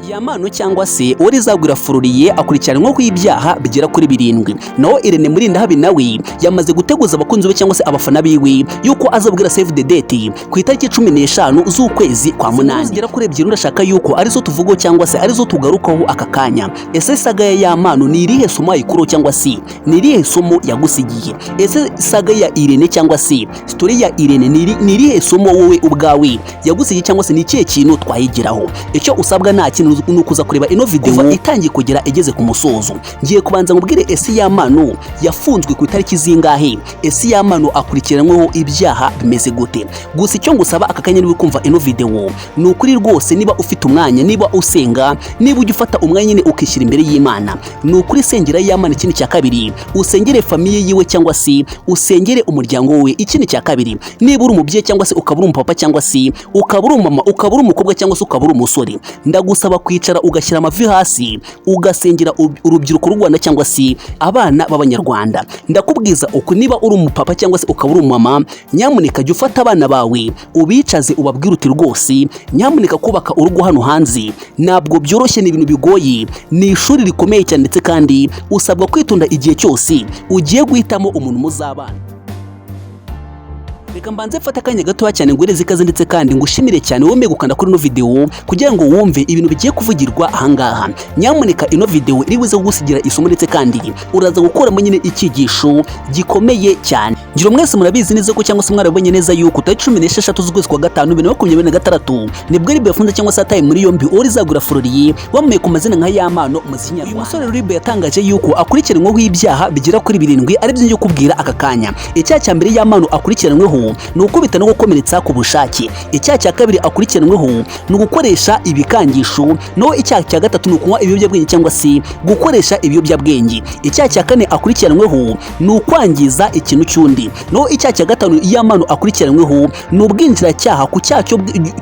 Yamano cyangwa se Uwalizagwira Floriye akurikiranwa ku ibyaha bigera kuri 7. Naho Irene Murindahabi nawe yamaze guteguza abakunzi be cyangwa se abafana biwe yuko azabwira save the date ku itariki 15 z'ukwezi kwa munani. Zigera kuri 2 ndashaka yuko arizo tuvugo cyangwa se arizo tugarukaho aka kanya. Ese saga ya Yamano ni irihe somo ayikuru cyangwa se ni irihe somo yagusigiye? Ese saga ya Irene cyangwa se story ya Irene ni irihe somo wowe ubwawe yagusigiye cyangwa se ni ikihe kintu twayigiraho? Icyo usabwa nta kintu nukuza kureba ino video itangiye kugera igeze ku musozo. Ngiye kubanza ngubwire ese Yamano yafunzwe ku itariki zingahe? Ese Yamano akurikiranweho ibyaha bimeze gute? Gusa icyo ngusaba aka kanya niwe kumva ino video ni ukuri rwose, niba ufite umwanya, niba usenga, niba ujya ufata umwanya nyine ukishyira imbere y'Imana, ni ukuri sengera Yamano. Ikintu cya kabiri usengere famiye yiwe cyangwa se usengere umuryango we. Ikintu cya kabiri, niba uri umubyeyi cyangwa se ukabura umupapa cyangwa se ukabura umama, ukabura umukobwa cyangwa se ukabura umusore, ndagusaba kwicara ugashyira amavi hasi ugasengera urubyiruko rw'u Rwanda cyangwa se abana b'Abanyarwanda. Ndakubwiza uko niba uri umupapa cyangwa se ukabura umama, nyamuneka jya ufata abana bawe ubicaze ubabwire uti rwose nyamuneka kubaka urugo hano hanze ntabwo byoroshye, ni ibintu bigoye, ni ishuri rikomeye cyane, ndetse kandi usabwa kwitonda igihe cyose ugiye guhitamo umuntu muzabana. Reka mbanze mfata akanya gato cyane ngwereze ikaze, ndetse kandi ngushimire cyane wowe gukanda kuri ino video kugira ngo wumve ibintu bigiye kuvugirwa ahangaha. Nyamuneka ino video iri buze kugusigira isomo, ndetse kandi uraza gukoramo nyine icyigisho gikomeye cyane. Ngiro mwese murabizi neza ko cyangwa se mwarabonye neza yuko tariki 16 z'ukwezi kwa gatanu 2026 nibwo Libe yafunze cyangwa se ataye muri yombi Uwalizagwira Floriye wamamaye ku mazina nka Yamano mu Kinyarwanda. Uyu musore Libe yatangaje yuko akurikiranweho ibyaha bigera kuri 7 ari byo ngiye kubwira aka kanya. Icyaha cya mbere Yamano akurikiranweho ni ukubita no gukomeretsa ku bushake. Icyaha cya kabiri akurikiranweho ni ugukoresha ibikangisho. No icyaha cya gatatu ni ukunywa ibiyobyabwenge cyangwa se gukoresha ibiyobyabwenge. Icyaha cya kane akurikiranweho ni ukwangiza ikintu cy'undi. No icyaha cya gatanu Yamano akurikiranweho ni ubwinjiracyaha ku cyaha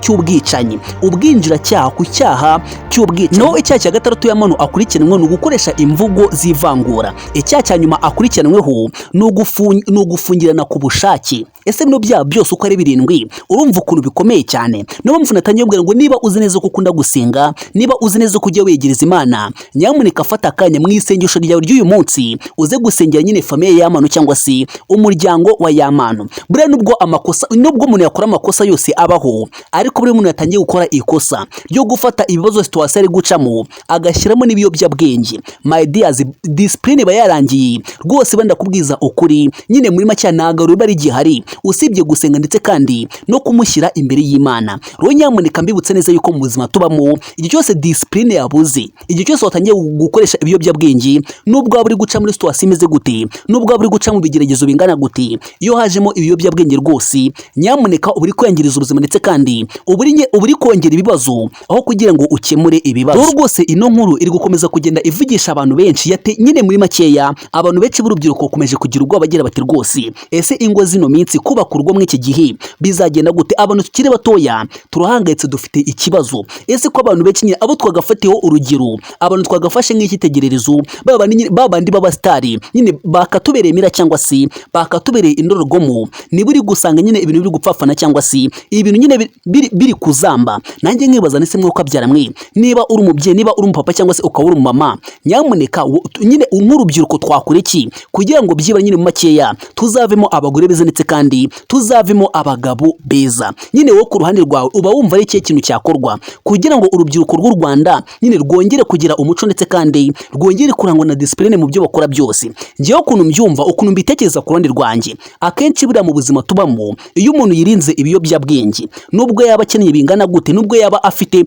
cy'ubwicanyi. Ubwinjiracyaha ku cyaha cy'ubwicanyi. No icyaha cya gatandatu Yamano akurikiranweho ni ugukoresha imvugo z'ivangura. Icyaha cya nyuma akurikiranweho ni ugufungirana ku bushake. Ese bino byaha byose uko ari 7 urumva ukuntu bikomeye cyane. Niyo mpamvu natangiye kubwira ngo niba uzi neza ko ukunda gusenga, niba uzi neza ko ujya wegereza Imana, nyamuneka fata akanya mu isengesho ryawe ry'uyu munsi uze gusengera nyine famiye Yamano cyangwa se umuryango wa Yamano. Buriya nubwo umuntu yakora amakosa yose abaho, ariko buri muntu yatangiye gukora ikosa ryo gufata ibibazo situation ari gucamo agashyiramo n'ibiyobyabwenge. My dears, discipline bayarangiye rwose, banda kubwiza ukuri nyine muri make ntago ruba ari gihari usibye gusenga ndetse kandi no kumushyira imbere y'Imana. Ro nyamuneka mbibutse neza yuko mu buzima tubamo igihe cyose discipline yabuze, igihe cyose watangiye gukoresha ibiyobyabwenge, nubwo waba uri guca muri situation imeze gute, nubwo waba uri guca mu bigeragezo bingana gute, iyo hajemo ibiyobyabwenge rwose nyamuneka uburi kwangiriza ubuzima ndetse kandi uburi kongera ibibazo aho kugira ngo ukemure ibibazo. Ro rwose ino nkuru iri gukomeza kugenda ivugisha abantu benshi nyine muri makeya abantu benshi b'urubyiruko komeje kugira ubwoba bagira bati rwose ese ingo zino minsi kubaka urugo muri iki gihe bizagenda gute? Abantu tukiri batoya turahangayitse, dufite ikibazo. Ese ko abantu benshi nyine abo twagafatiyeho urugero, abantu twagafashe nk'ikitegererezo, babandi b'abastari nyine bakatubereye mira cyangwa se bakatubereye indorerwamo, niba uri gusanga nyine ibintu biri gupfafana cyangwa se ibintu nyine biri kuzamba. Nanjye nkibaza nese mwe ukabyara mwe, niba uri umubyeyi, niba uri umupapa cyangwa se ukaba uri umama, nyamuneka nyine nk'urubyiruko twakora iki kugira ngo byibara nyine mu makeya tuzavemo abagore beza ndetse kandi tuzavemo abagabo beza. Nyine wowe ku ruhande rwawe uba wumva ari ikihe kintu cyakorwa kugira ngo urubyiruko rw'u Rwanda nyine rwongere kugira umuco ndetse kandi rwongere kurangwa na discipline mu byo bakora byose? Ngiye ukuntu mbyumva, ukuntu mbitekereza ku ruhande rwanjye, akenshi buriya mu buzima tubamo iyo umuntu yirinze ibiyobyabwenge, nubwo yaba akeneye bingana gute, nubwo yaba afite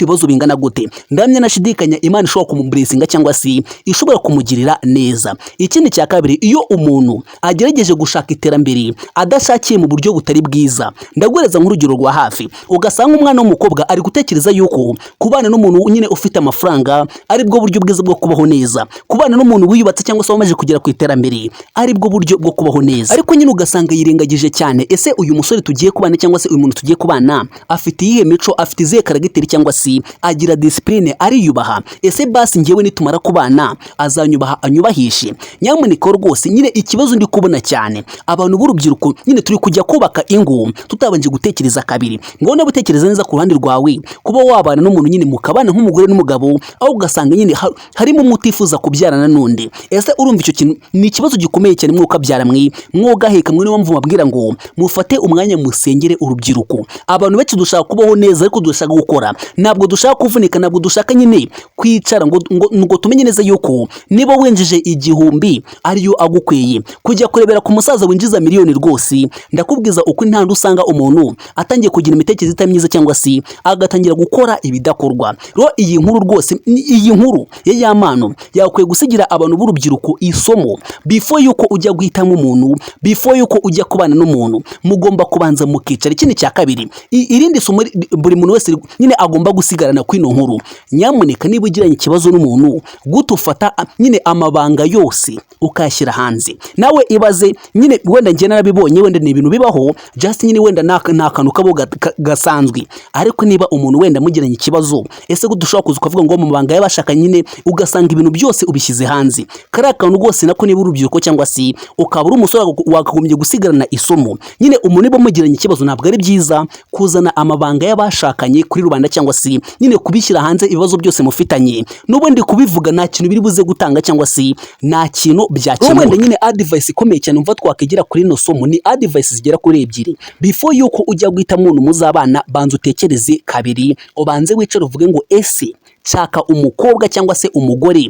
ibibazo bingana gute, ndamya nashidikanya Imana ishobora kumublesinga cyangwa se ishobora kumugirira neza. Ikindi cya kabiri, iyo umuntu agerageje gushaka iterambere adashakiye mu buryo butari bwiza, ndagwereza nk'urugero rwa hafi, ugasanga umwana w'umukobwa ari gutekereza yuko kubana n'umuntu nyine ufite amafaranga ari bwo buryo bwiza bwo kubaho neza, kubana n'umuntu wiyubatse cyangwa se wamaze kugera ku iterambere ari bwo buryo bwo kubaho neza. Ariko nyine ugasanga yirengagije cyane, ese uyu musore tugiye kubana cyangwa se uyu muntu tugiye kubana afite iyihe mico, afite izihe karagiteri cyangwa se agira discipline, ariyubaha? Ese basi ngewe nitumara kubana azanyubaha anyubahishe? Nyamuneka rwose nyine ikibazo ndi kubona cyane abantu nk'urubyiruko nyine turi kujya kubaka ingo tutabanje gutekereza kabiri. Ngo no gutekereza neza ku ruhande rwawe kuba wabana n'umuntu nyine mukabana nk'umugore n'umugabo, aho ugasanga nyine harimo umutifuza kubyarana n'undi. Ese urumva icyo kintu ni ikibazo gikomeye cyane mwokabyara mwogaheka niyo mpamvu mabwira ngo mufate umwanya musengere urubyiruko. Abantu benshi dushaka kubaho neza ariko dushaka gukora, ntabwo dushaka kuvunika, ntabwo dushaka nyine kwicara ngo tumenye neza yuko niba winjije 1000 ariyo agukweye kujya kurebera ku musaza winjiza miliyoni. Rwose ndakubwiza uko intanda usanga umuntu atangiye kugira imitekerereze itamyiza cyangwa se agatangira gukora ibidakorwa. Rero iyi nkuru rwose, iyi nkuru y'amano yakwiye gusigira abantu b'urubyiruko isomo. Before yuko ujya guhitamo umuntu, before yuko ujya kubana n'umuntu, mugomba kubanza mukicara. Ikindi cya kabiri, irindi somo buri muntu wese nyine agomba gusigarana kwino nkuru, nyamuneka niba ugiranye ikibazo n'umuntu gutufata nyine amabanga yose ukayashyira hanze. Nawe ibaze nyine, wenda njye narabibonye, wenda ni ibintu bibaho just nyine wenda nakantu kabo gasanzwe, ariko niba umuntu wenda mugiranye ikibazo, ese gudushaka kuza ukavuga ngo mu mabanga y'abashaka nyine ugasanga ibintu byose ubishyize hanze. Kariya kantu rwose nako niba urubyiruko cyangwa se ukaba uri umusore wakagombye gusigarana isomo. Nyine umuntu niba mugiranye ikibazo ntabwo ari byiza kuzana amabanga y'abashakanye kuri rubanda cyangwa se nyine kubishyira hanze ibibazo byose mufitanye. N'ubundi kubivuga nta kintu biri buze gutanga cyangwa se nta kintu byakemura. Wenda nyine advice ikomeye cyane umva twakegera kuri no somo ni advice zigera kuri 2. Before yuko ujya guhita umuntu muzabana, banza utekereze kabiri, ubanze wicare uvuge ngo ese chaka umukobwa cyangwa se umugore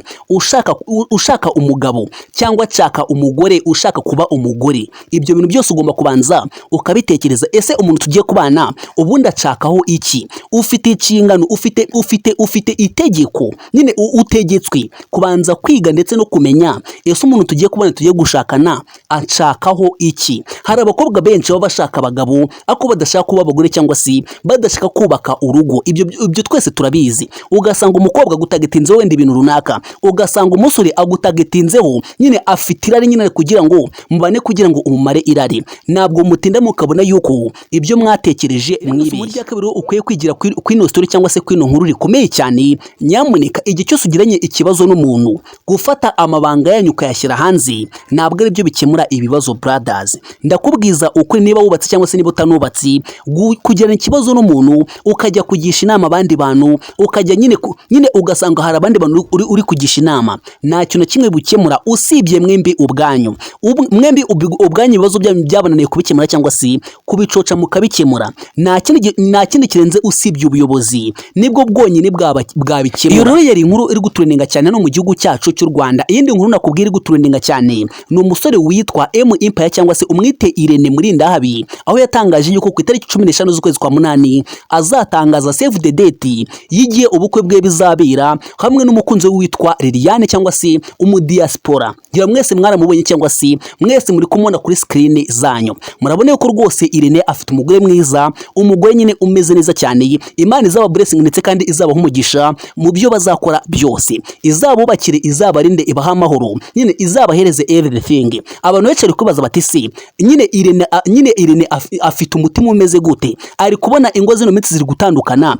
ushaka umugabo, cyangwa chaka umugore ushaka kuba umugore. Ibyo bintu byose ugomba kubanza ukabitekereza. Ese umuntu tugiye kubana ubundi achakaho iki? Ufite ikingano, ufite itegeko nyine utegetswe kubanza kwiga ndetse no kumenya ese umuntu tugiye kubana, tugiye gushakana achakaho iki. Hari abakobwa benshi baba bashaka abagabo ako badashaka kuba abagore cyangwa se badashaka kubaka urugo. Ibyo twese turabizi. Ugasanga umukobwa agutagetinzeho wenda ibintu runaka, ugasanga umusore agutagetinzeho nyine afite irari nyine kugira ngo mubane, kugira ngo umumare irari. Ntabwo mutinda mukabona yuko ibyo mwatekereje mwibeshye. Muri rya kabiri ukwiye kwigira kwino story cyangwa se kwino nkuru rikomeye cyane, nyamuneka igihe cyose ugiranye ikibazo n'umuntu, gufata amabanga yanyu ukayashyira hanze ntabwo ari byo bikemura ibibazo brothers. Ndakubwiza ukuri, niba wubatse cyangwa se niba utanubatse, kugirana ikibazo n'umuntu ukajya kugisha inama abandi bantu, ukajya nyine ugasanga hari abandi bantu uri kugisha inama, nta kintu kimwe bukemura usibye mwembi ubwanyu. Mwembi ubwanyu ibibazo byanyu byabananiye kubikemura cyangwa se kubicoca mukabikemura. Nta kindi kirenze usibye ubuyobozi, nibwo bwonyine bwabikemura. Iyo rero yari inkuru iri gutrendinga cyane no mu gihugu cyacu cy'u Rwanda. Iyindi nkuru nakubwira iri gutrendinga cyane ni umusore witwa M Empire cyangwa se umwite Irene Murindahabi, aho yatangaje yuko ku itariki 15 z'ukwezi kwa 8 azatangaza save the date yigiye ubukwe bwe bizabera hamwe n'umukunzi we witwa Liliane cyangwa se umudiaspora. Gira mwese mwaramubonye cyangwa se mwese muri kumubona kuri screen zanyu, murabone yuko rwose Irene afite umugore mwiza, umugore nyine umeze neza cyane. Imana izaba blessing ndetse kandi izabaho umugisha mu byo bazakora byose, izabubakire, izabarinde, ibaha amahoro, nyine izabahereze everything. Abantu benshi bari kubaza bati se nyine Irene afite umutima umeze gute? Ari kubona ingo zino minsi ziri gutandukana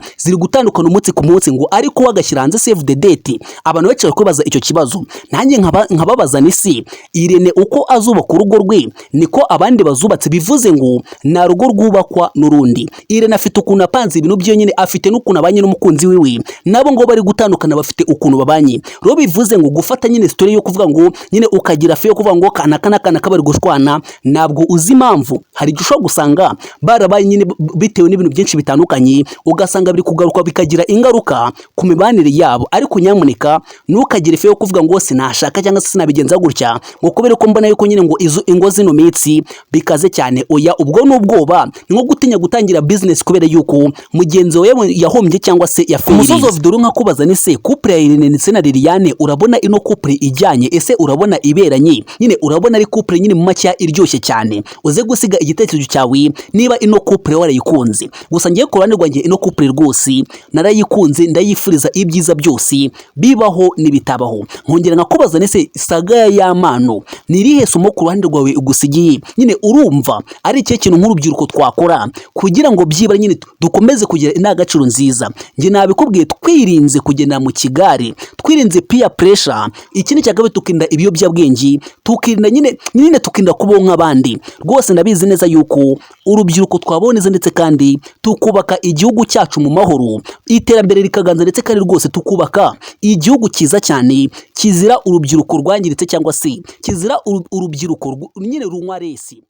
umunsi ku munsi, ngo ariko wagashyira hanze save the date. Abantu benshi bari kubaza icyo kibazo, nanjye nkababaza ni si Irene uko azubaka urugo rwe niko abandi bazubatse, bivuze ngo na rugo rwubakwa n'urundi. Irene afite ukuntu apanze ibintu byo nyine, afite n'ukuntu abanye n'umukunzi wiwe, nabo ngo bari gutandukana bafite ukuntu babanye. Rero bivuze ngo gufata nyine story yo kuvuga ngo nyine ukagira fe yo kuvuga ngo kana kabari gushwana, ntabwo uzi impamvu. Hari gisho gusanga barabaye nyine bitewe n'ibintu byinshi bitandukanye, ugasanga biri kugaruka bikagira ingaruka ku mibanire yabo. Ariko nyamuneka ntukagire fe yo kuvuga ngo sinashaka cyangwa se sinabigenza gutya ngo kubera ko mbona yuko nyine ngo izo ingo zino mitsi bikaze cyane. Oya, ubwo n'ubwoba nko gutinya gutangira business kubera yuko mugenzi wawe yahombye cyangwa se yafiriye. Umusozo of the runka kubaza ni se couple ya Irene ndetse na Liliane, urabona ino couple ijyanye? Ese urabona iberanye? Nyine urabona ari couple nyine mu macya iryoshye cyane? Uze gusiga igitekerezo cyawe niba ino couple warayikunze. Gusa ngiye ku ruhande rwanjye ino couple rwose narayikunze, ndayifuriza ibyiza byose bibaho nibitabaho. Nkongera nkakubaza nese saga y'amano nirihe somo ku ruhande rwawe ugusigiye? Nyine urumva ari cyo kintu nk'urubyiruko twakora kugira ngo byibara nyine dukomeze kugira indangagaciro nziza? Nge nabikubwiye, twirinze kugenda mu kigare, twirinze peer pressure, ikindi cya kabiri tukirinda ibiyobyabwenge, tukirinda nyine tukirinda kubaho nk'abandi. Rwose ndabizi neza yuko urubyiruko twaboneza ndetse kandi tukubaka igihugu cyacu mu mahoro, iterambere rikaganza ndetse kandi rwose tukubaka igihugu cyiza cyane kizira urubyiruko rwangiritse cyangwa se kizira urubyiruko nyine runywa resi.